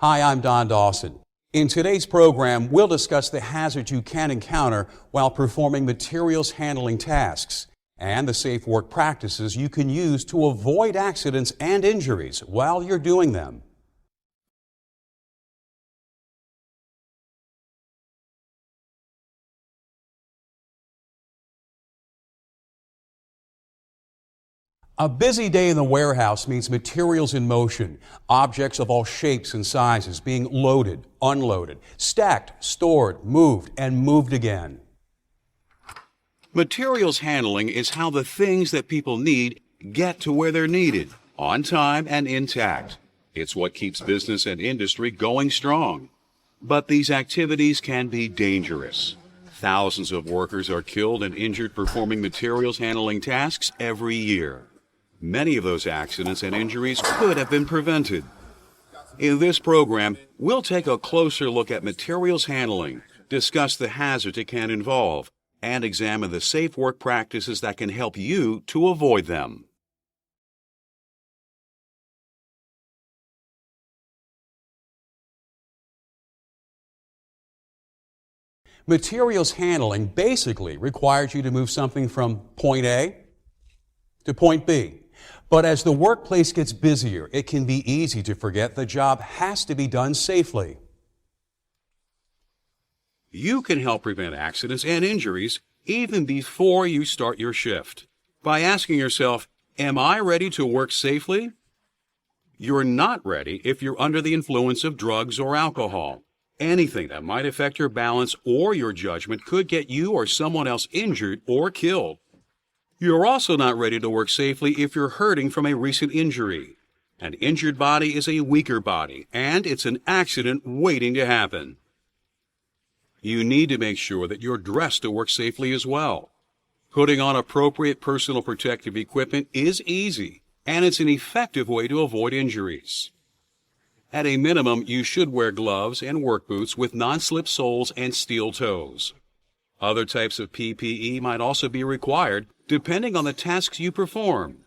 Hi, I'm Don Dawson. In today's program, we'll discuss the hazards you can encounter while performing materials handling tasks and the safe work practices you can use to avoid accidents and injuries while you're doing them. A busy day in the warehouse means materials in motion, objects of all shapes and sizes being loaded, unloaded, stacked, stored, moved, and moved again. Materials handling is how the things that people need get to where they're needed, on time and intact. It's what keeps business and industry going strong. But these activities can be dangerous. Thousands of workers are killed and injured performing materials handling tasks every year. Many of those accidents and injuries could have been prevented. In this program, we'll take a closer look at materials handling, discuss the hazards it can involve, and examine the safe work practices that can help you to avoid them. Materials handling basically requires you to move something from point A to point B. But as the workplace gets busier, it can be easy to forget the job has to be done safely. You can help prevent accidents and injuries even before you start your shift by asking yourself, am I ready to work safely? You're not ready if you're under the influence of drugs or alcohol. Anything that might affect your balance or your judgment could get you or someone else injured or killed. You're also not ready to work safely if you're hurting from a recent injury. An injured body is a weaker body, and it's an accident waiting to happen. You need to make sure that you're dressed to work safely as well. Putting on appropriate personal protective equipment is easy, and it's an effective way to avoid injuries. At a minimum, you should wear gloves and work boots with non-slip soles and steel toes. Other types of PPE might also be required, depending on the tasks you perform.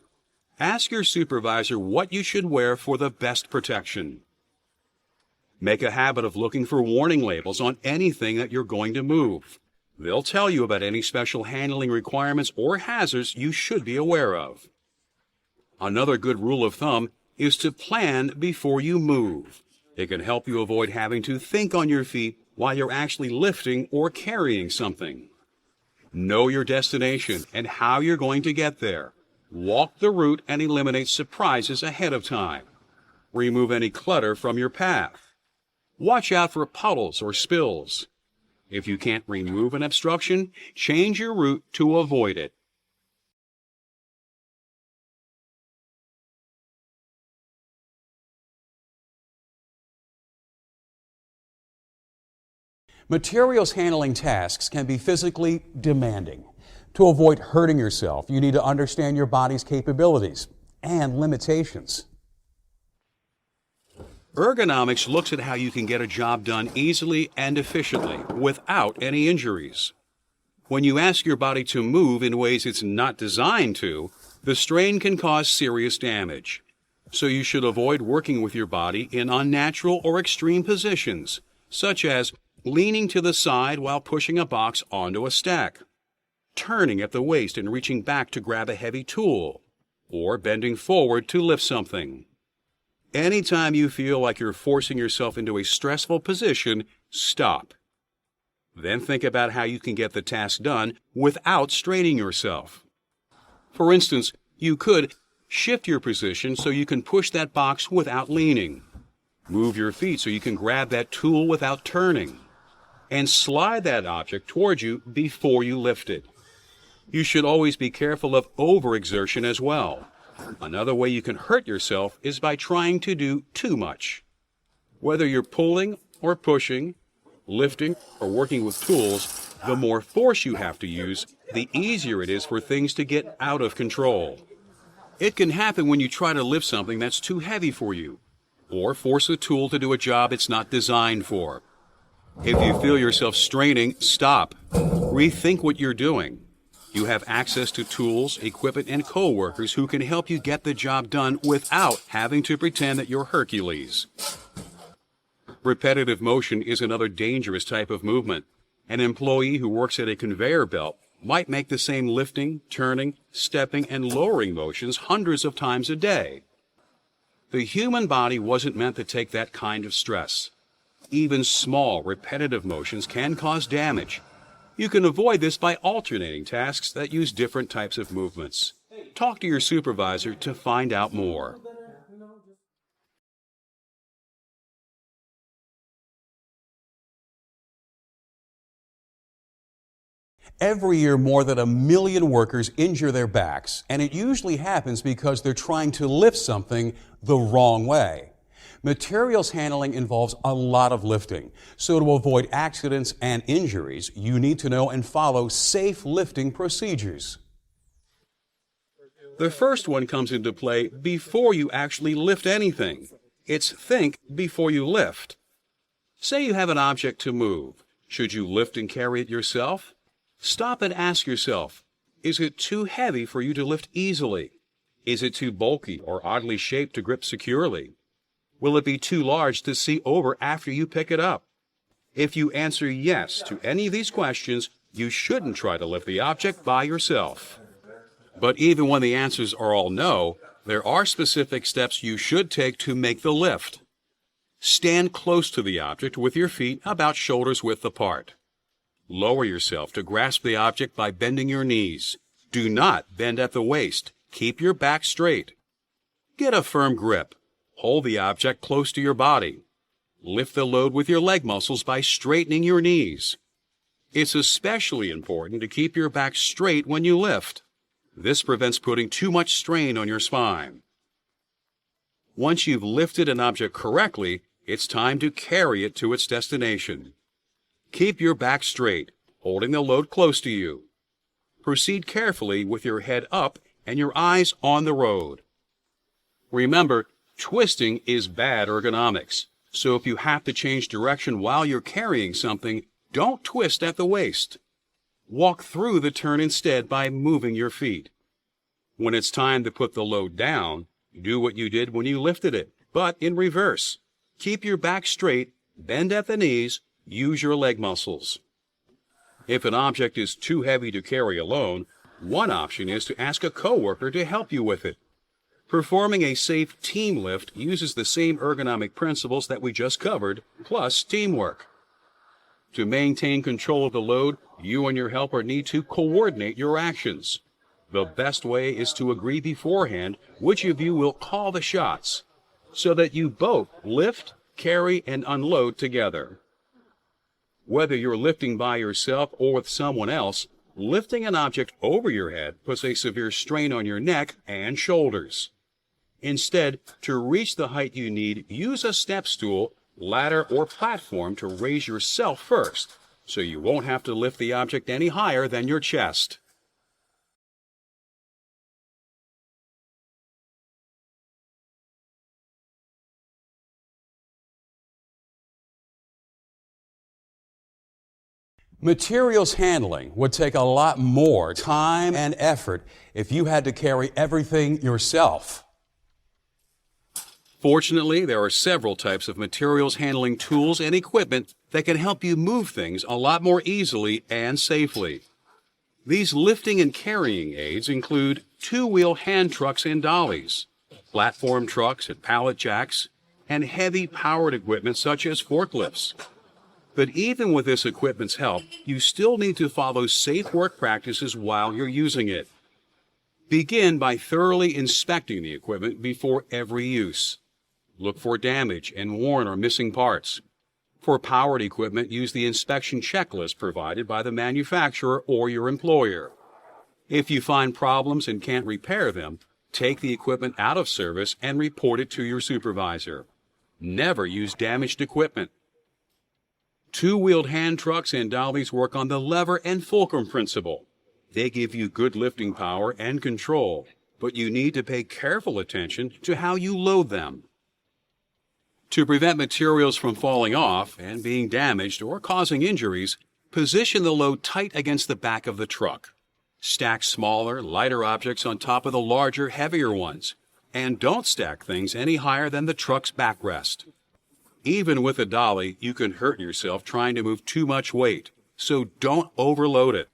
Ask your supervisor what you should wear for the best protection. Make a habit of looking for warning labels on anything that you're going to move. They'll tell you about any special handling requirements or hazards you should be aware of. Another good rule of thumb is to plan before you move. It can help you avoid having to think on your feet while you're actually lifting or carrying something. Know your destination and how you're going to get there. Walk the route and eliminate surprises ahead of time. Remove any clutter from your path. Watch out for puddles or spills. If you can't remove an obstruction, change your route to avoid it. Materials handling tasks can be physically demanding. To avoid hurting yourself, you need to understand your body's capabilities and limitations. Ergonomics looks at how you can get a job done easily and efficiently without any injuries. When you ask your body to move in ways it's not designed to, the strain can cause serious damage. So you should avoid working with your body in unnatural or extreme positions, such as leaning to the side while pushing a box onto a stack, turning at the waist and reaching back to grab a heavy tool, or bending forward to lift something. Anytime you feel like you're forcing yourself into a stressful position, stop. Then think about how you can get the task done without straining yourself. For instance, you could shift your position so you can push that box without leaning. Move your feet so you can grab that tool without turning. And slide that object towards you before you lift it. You should always be careful of overexertion as well. Another way you can hurt yourself is by trying to do too much. Whether you're pulling or pushing, lifting or working with tools, the more force you have to use, the easier it is for things to get out of control. It can happen when you try to lift something that's too heavy for you, or force a tool to do a job it's not designed for. If you feel yourself straining, stop. Rethink what you're doing. You have access to tools, equipment, and co-workers who can help you get the job done without having to pretend that you're Hercules. Repetitive motion is another dangerous type of movement. An employee who works at a conveyor belt might make the same lifting, turning, stepping, and lowering motions hundreds of times a day. The human body wasn't meant to take that kind of stress. Even small, repetitive motions can cause damage. You can avoid this by alternating tasks that use different types of movements. Talk to your supervisor to find out more. Every year, more than 1 million workers injure their backs, and it usually happens because they're trying to lift something the wrong way. Materials handling involves a lot of lifting, so to avoid accidents and injuries, you need to know and follow safe lifting procedures. The first one comes into play before you actually lift anything. It's think before you lift. Say you have an object to move. Should you lift and carry it yourself? Stop and ask yourself, is it too heavy for you to lift easily? Is it too bulky or oddly shaped to grip securely? Will it be too large to see over after you pick it up? If you answer yes to any of these questions, you shouldn't try to lift the object by yourself. But even when the answers are all no, there are specific steps you should take to make the lift. Stand close to the object with your feet about shoulders width apart. Lower yourself to grasp the object by bending your knees. Do not bend at the waist. Keep your back straight. Get a firm grip. Hold the object close to your body. Lift the load with your leg muscles by straightening your knees. It's especially important to keep your back straight when you lift. This prevents putting too much strain on your spine. Once you've lifted an object correctly, it's time to carry it to its destination. Keep your back straight, holding the load close to you. Proceed carefully with your head up and your eyes on the road. Remember, twisting is bad ergonomics, so if you have to change direction while you're carrying something, don't twist at the waist. Walk through the turn instead by moving your feet. When it's time to put the load down, do what you did when you lifted it, but in reverse. Keep your back straight, bend at the knees, use your leg muscles. If an object is too heavy to carry alone, one option is to ask a coworker to help you with it. Performing a safe team lift uses the same ergonomic principles that we just covered, plus teamwork. To maintain control of the load, you and your helper need to coordinate your actions. The best way is to agree beforehand which of you will call the shots, so that you both lift, carry, and unload together. Whether you're lifting by yourself or with someone else, lifting an object over your head puts a severe strain on your neck and shoulders. Instead, to reach the height you need, use a step stool, ladder, or platform to raise yourself first, so you won't have to lift the object any higher than your chest. Materials handling would take a lot more time and effort if you had to carry everything yourself. Fortunately, there are several types of materials handling tools and equipment that can help you move things a lot more easily and safely. These lifting and carrying aids include two-wheel hand trucks and dollies, platform trucks and pallet jacks, and heavy powered equipment such as forklifts. But even with this equipment's help, you still need to follow safe work practices while you're using it. Begin by thoroughly inspecting the equipment before every use. Look for damage and worn or missing parts. For powered equipment, use the inspection checklist provided by the manufacturer or your employer. If you find problems and can't repair them, take the equipment out of service and report it to your supervisor. Never use damaged equipment. Two-wheeled hand trucks and dollies work on the lever and fulcrum principle. They give you good lifting power and control, but you need to pay careful attention to how you load them. To prevent materials from falling off and being damaged or causing injuries, position the load tight against the back of the truck. Stack smaller, lighter objects on top of the larger, heavier ones, and don't stack things any higher than the truck's backrest. Even with a dolly, you can hurt yourself trying to move too much weight, so don't overload it.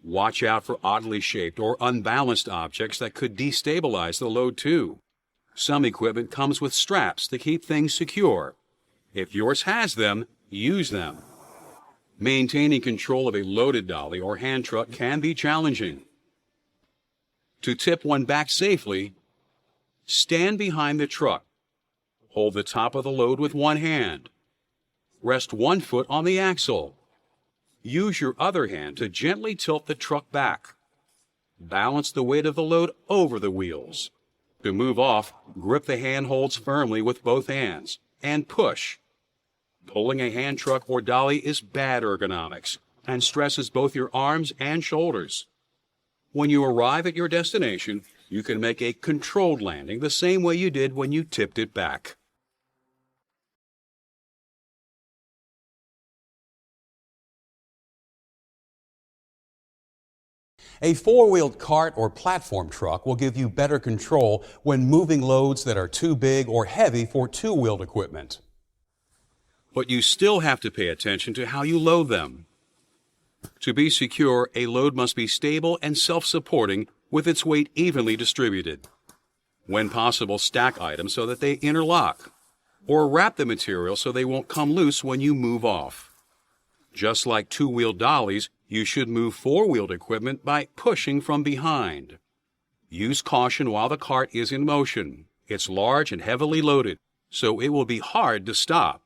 Watch out for oddly shaped or unbalanced objects that could destabilize the load too. Some equipment comes with straps to keep things secure. If yours has them, use them. Maintaining control of a loaded dolly or hand truck can be challenging. To tip one back safely, stand behind the truck. Hold the top of the load with one hand. Rest one foot on the axle. Use your other hand to gently tilt the truck back. Balance the weight of the load over the wheels. To move off, grip the handholds firmly with both hands and push. Pulling a hand truck or dolly is bad ergonomics and stresses both your arms and shoulders. When you arrive at your destination, you can make a controlled landing the same way you did when you tipped it back. A four-wheeled cart or platform truck will give you better control when moving loads that are too big or heavy for two-wheeled equipment. But you still have to pay attention to how you load them. To be secure, a load must be stable and self-supporting with its weight evenly distributed. When possible, stack items so that they interlock, or wrap the material so they won't come loose when you move off. Just like two-wheeled dollies, you should move four-wheeled equipment by pushing from behind. Use caution while the cart is in motion. It's large and heavily loaded, so it will be hard to stop.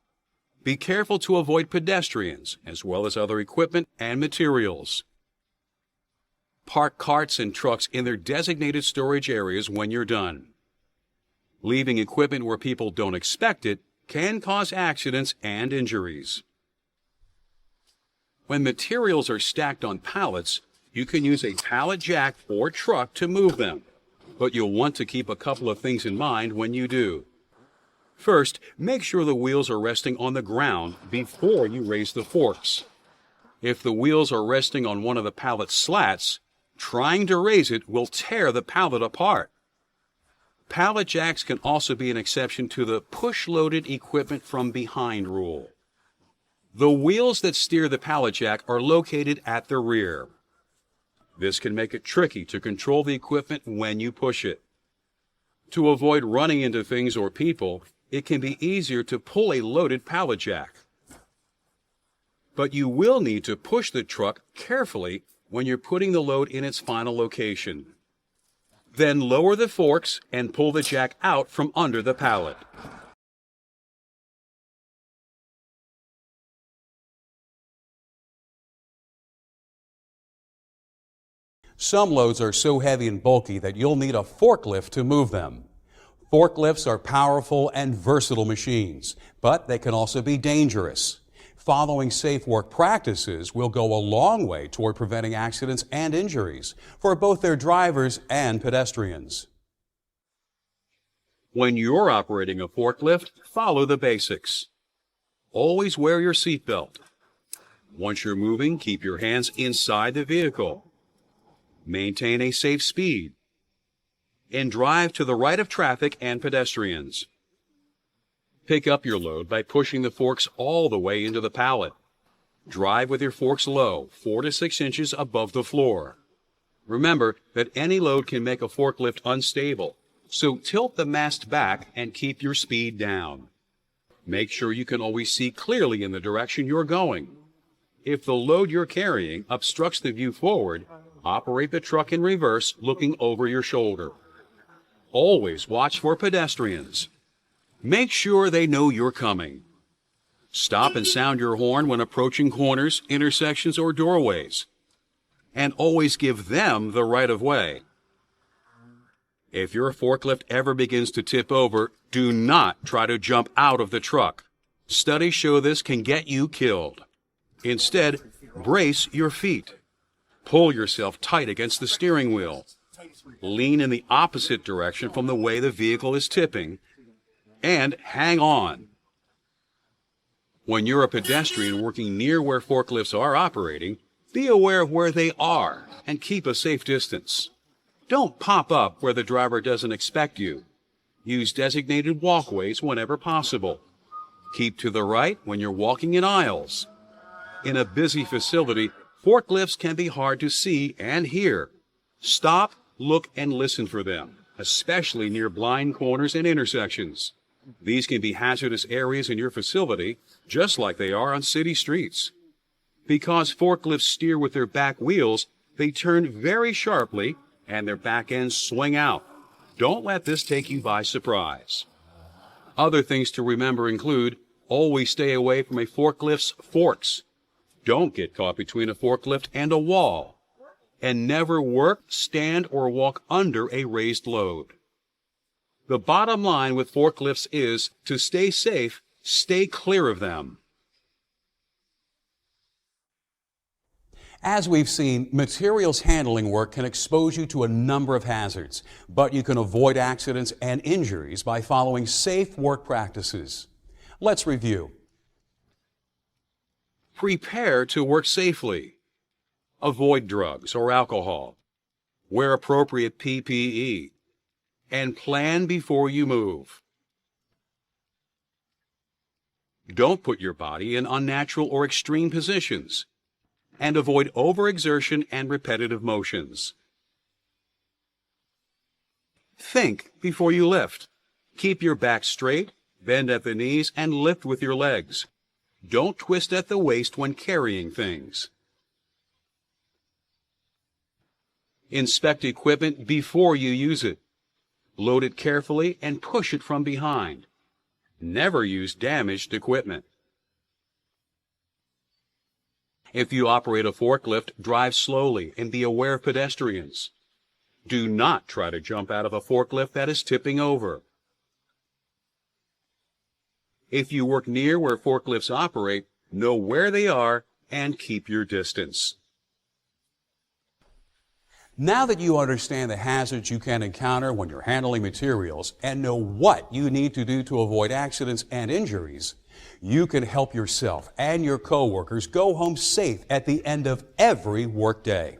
Be careful to avoid pedestrians, as well as other equipment and materials. Park carts and trucks in their designated storage areas when you're done. Leaving equipment where people don't expect it can cause accidents and injuries. When materials are stacked on pallets, you can use a pallet jack or truck to move them, but you'll want to keep a couple of things in mind when you do. First, make sure the wheels are resting on the ground before you raise the forks. If the wheels are resting on one of the pallet slats, trying to raise it will tear the pallet apart. Pallet jacks can also be an exception to the push-loaded equipment from behind rule. The wheels that steer the pallet jack are located at the rear. This can make it tricky to control the equipment when you push it. To avoid running into things or people, it can be easier to pull a loaded pallet jack. But you will need to push the truck carefully when you're putting the load in its final location. Then lower the forks and pull the jack out from under the pallet. Some loads are so heavy and bulky that you'll need a forklift to move them. Forklifts are powerful and versatile machines, but they can also be dangerous. Following safe work practices will go a long way toward preventing accidents and injuries for both their drivers and pedestrians. When you're operating a forklift, follow the basics. Always wear your seatbelt. Once you're moving, keep your hands inside the vehicle. Maintain a safe speed. And drive to the right of traffic and pedestrians. Pick up your load by pushing the forks all the way into the pallet. Drive with your forks low, 4 to 6 inches above the floor. Remember that any load can make a forklift unstable, so tilt the mast back and keep your speed down. Make sure you can always see clearly in the direction you're going. If the load you're carrying obstructs the view forward, operate the truck in reverse, looking over your shoulder. Always watch for pedestrians. Make sure they know you're coming. Stop and sound your horn when approaching corners, intersections, or doorways. And always give them the right of way. If your forklift ever begins to tip over, do not try to jump out of the truck. Studies show this can get you killed. Instead, brace your feet. Pull yourself tight against the steering wheel. Lean in the opposite direction from the way the vehicle is tipping. And hang on. When you're a pedestrian working near where forklifts are operating, be aware of where they are and keep a safe distance. Don't pop up where the driver doesn't expect you. Use designated walkways whenever possible. Keep to the right when you're walking in aisles. In a busy facility, forklifts can be hard to see and hear. Stop, look, and listen for them, especially near blind corners and intersections. These can be hazardous areas in your facility, just like they are on city streets. Because forklifts steer with their back wheels, they turn very sharply and their back ends swing out. Don't let this take you by surprise. Other things to remember include always stay away from a forklift's forks. Don't get caught between a forklift and a wall. And never work, stand, or walk under a raised load. The bottom line with forklifts is to stay safe, stay clear of them. As we've seen, materials handling work can expose you to a number of hazards, but you can avoid accidents and injuries by following safe work practices. Let's review. Prepare to work safely. Avoid drugs or alcohol. Wear appropriate PPE. And plan before you move. Don't put your body in unnatural or extreme positions. And avoid overexertion and repetitive motions. Think before you lift. Keep your back straight, bend at the knees, and lift with your legs. Don't twist at the waist when carrying things. Inspect equipment before you use it. Load it carefully and push it from behind. Never use damaged equipment. If you operate a forklift, drive slowly and be aware of pedestrians. Do not try to jump out of a forklift that is tipping over. If you work near where forklifts operate, know where they are and keep your distance. Now that you understand the hazards you can encounter when you're handling materials and know what you need to do to avoid accidents and injuries, you can help yourself and your coworkers go home safe at the end of every workday.